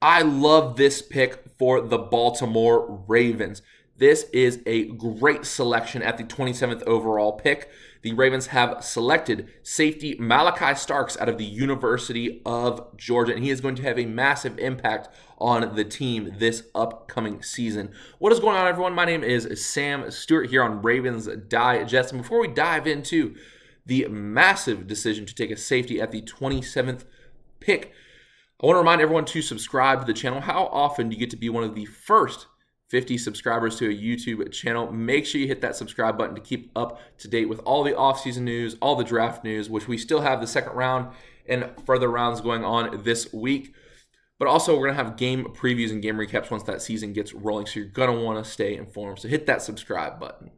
I love this pick for the Baltimore Ravens. This is a great selection at the 27th overall pick. The Ravens have selected safety Malachi Starks out of the University of Georgia, and he is going to have a massive impact on the team this upcoming season. What is going on, everyone? My name is Sam Stewart here on Ravens Digest. And before we dive into the massive decision to take a safety at the 27th pick, I want to remind everyone to subscribe to the channel. How often do you get to be one of the first 50 subscribers to a YouTube channel? Make sure you hit that subscribe button to keep up to date with all the offseason news, all the draft news, which we still have the second round and further rounds going on this week. But also, we're going to have game previews and game recaps once that season gets rolling, so you're going to want to stay informed. So hit that subscribe button.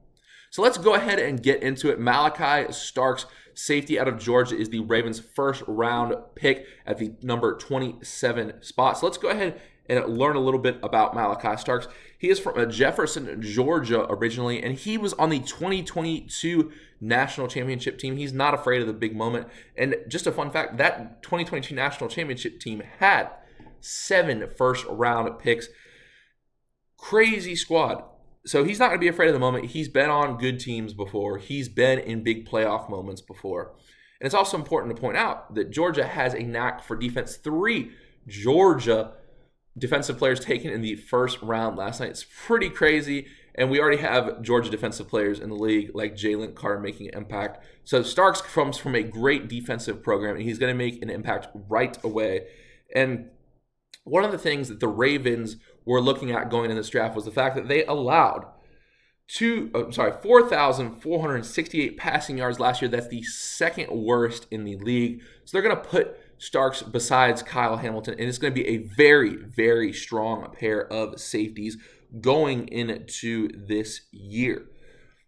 So let's go ahead and get into it. Malachi Starks, safety out of Georgia, is the Ravens' first round pick at the number 27 spot. So let's go ahead and learn a little bit about Malachi Starks. He is from Jefferson, Georgia originally, and he was on the 2022 National Championship team. He's not afraid of the big moment. And just a fun fact, that 2022 National Championship team had 7 first-round picks. Crazy squad. So he's not going to be afraid of the moment. He's been on good teams before. He's been in big playoff moments before. And it's also important to point out that Georgia has a knack for defense. 3 Georgia defensive players taken in the first round last night. It's pretty crazy. And we already have Georgia defensive players in the league like Jalen Carter making an impact. So Starks comes from a great defensive program, and he's going to make an impact right away. And one of the things that the Ravens were looking at going in this draft was the fact that they allowed 4,468 passing yards last year. That's the second worst in the league. So they're going to put Starks besides Kyle Hamilton, and it's going to be a very, very strong pair of safeties going into this year.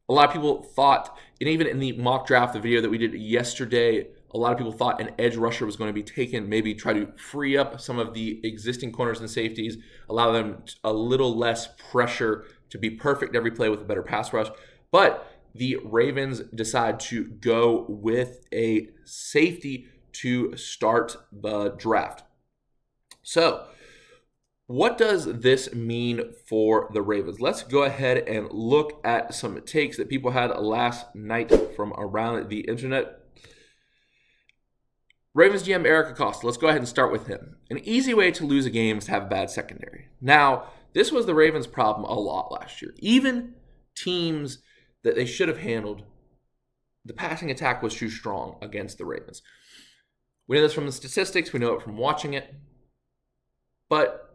A lot of people thought, and even in the mock draft, the video that we did yesterday, a lot of people thought an edge rusher was going to be taken, maybe try to free up some of the existing corners and safeties, allow them a little less pressure to be perfect every play with a better pass rush. But the Ravens decide to go with a safety to start the draft. So, what does this mean for the Ravens? Let's go ahead and look at some takes that people had last night from around the internet. Ravens GM Eric DeCosta, let's go ahead and start with him. An easy way to lose a game is to have a bad secondary. Now, this was the Ravens' problem a lot last year. Even teams that they should have handled, the passing attack was too strong against the Ravens. We know this from the statistics. We know it from watching it. But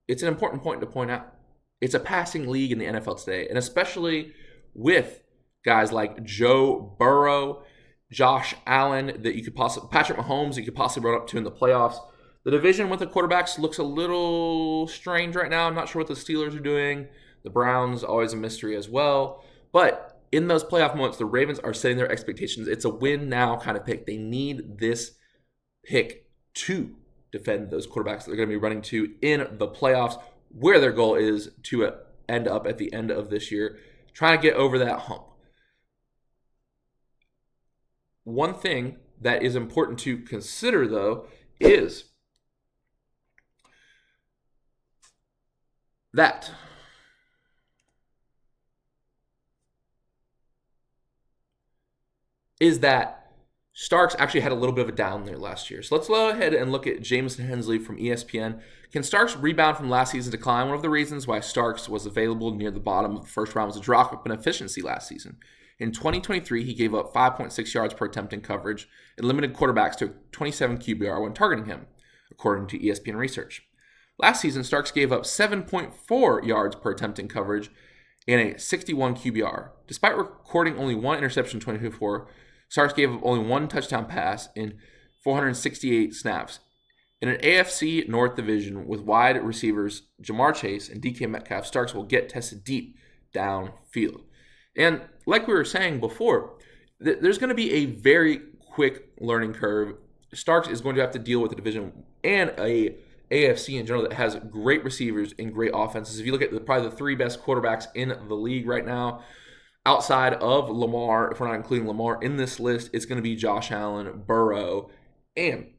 it's an important point to point out. It's a passing league in the NFL today, and especially with guys like Joe Burrow, Josh Allen, Patrick Mahomes, you could possibly run up to in the playoffs. The division with the quarterbacks looks a little strange right now. I'm not sure what the Steelers are doing. The Browns, always a mystery as well. But in those playoff moments, the Ravens are setting their expectations. It's a win now kind of pick. They need this pick to defend those quarterbacks that they're going to be running to in the playoffs, where their goal is to end up at the end of this year, trying to get over that hump. One thing that is important to consider, though, is that Starks actually had a little bit of a down there last year. So let's go ahead and look at Jameson Hensley from ESPN. Can Starks rebound from last season's decline? One of the reasons why Starks was available near the bottom of the first round was a drop in efficiency last season. In 2023, he gave up 5.6 yards per attempt in coverage and limited quarterbacks to 27 QBR when targeting him, according to ESPN research. Last season, Starks gave up 7.4 yards per attempt in coverage and a 61 QBR. Despite recording only one interception in 2024, Starks gave up only one touchdown pass in 468 snaps. In an AFC North division with wide receivers Jamar Chase and DK Metcalf, Starks will get tested deep downfield. And like we were saying before, there's going to be a very quick learning curve. Starks is going to have to deal with a division and a AFC in general that has great receivers and great offenses. If you look at probably the 3 best quarterbacks in the league right now, outside of Lamar, if we're not including Lamar in this list, it's going to be Josh Allen, Burrow, and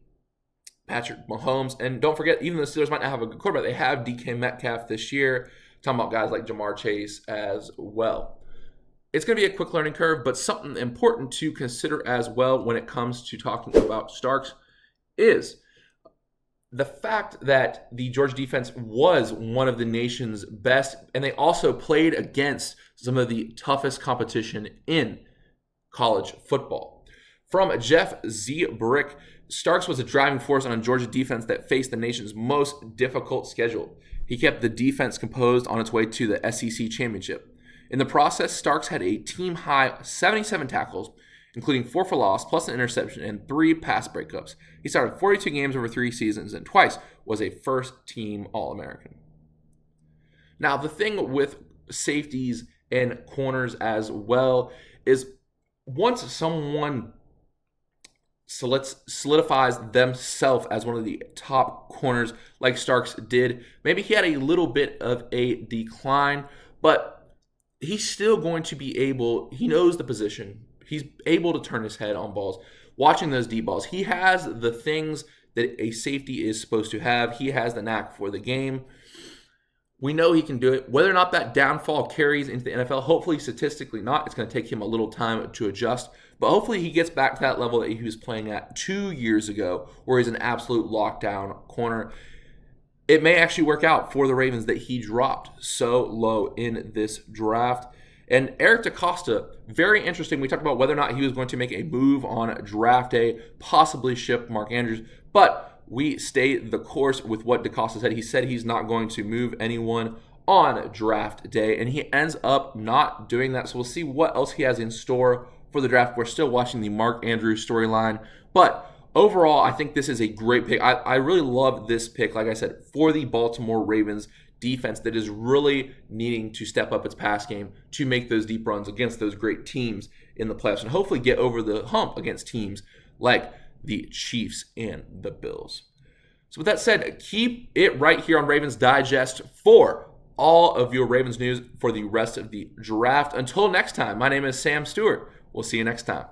Patrick Mahomes. And don't forget, even though the Steelers might not have a good quarterback, they have DK Metcalf this year. Talking about guys like Jamar Chase as well. It's going to be a quick learning curve, but something important to consider as well when it comes to talking about Starks is the fact that the Georgia defense was one of the nation's best, and they also played against some of the toughest competition in college football. From Jeff Z. Brick, Starks was a driving force on a Georgia defense that faced the nation's most difficult schedule. He kept the defense composed on its way to the SEC championship. In the process, Starks had a team-high 77 tackles, including 4 for loss, plus an interception, and 3 pass breakups. He started 42 games over 3 seasons, and twice was a first-team All-American. Now, the thing with safeties and corners as well is once someone solidifies themselves as one of the top corners like Starks did, maybe he had a little bit of a decline, but he's still going to be able, he knows the position, he's able to turn his head on balls, watching those deep balls. He has the things that a safety is supposed to have. He has the knack for the game. We know he can do it. Whether or not that downfall carries into the NFL, hopefully statistically not. It's going to take him a little time to adjust. But hopefully he gets back to that level that he was playing at 2 years ago, where he's an absolute lockdown corner. It may actually work out for the Ravens that he dropped so low in this draft. And Eric DeCosta, very interesting. We talked about whether or not he was going to make a move on draft day, possibly ship Mark Andrews. But we stay the course with what DeCosta said. He said he's not going to move anyone on draft day, and he ends up not doing that. So we'll see what else he has in store for the draft. We're still watching the Mark Andrews storyline. But overall, I think this is a great pick. I really love this pick, like I said, for the Baltimore Ravens defense that is really needing to step up its pass game to make those deep runs against those great teams in the playoffs and hopefully get over the hump against teams like the Chiefs and the Bills. So with that said, keep it right here on Ravens Digest for all of your Ravens news for the rest of the draft. Until next time, my name is Sam Stewart. We'll see you next time.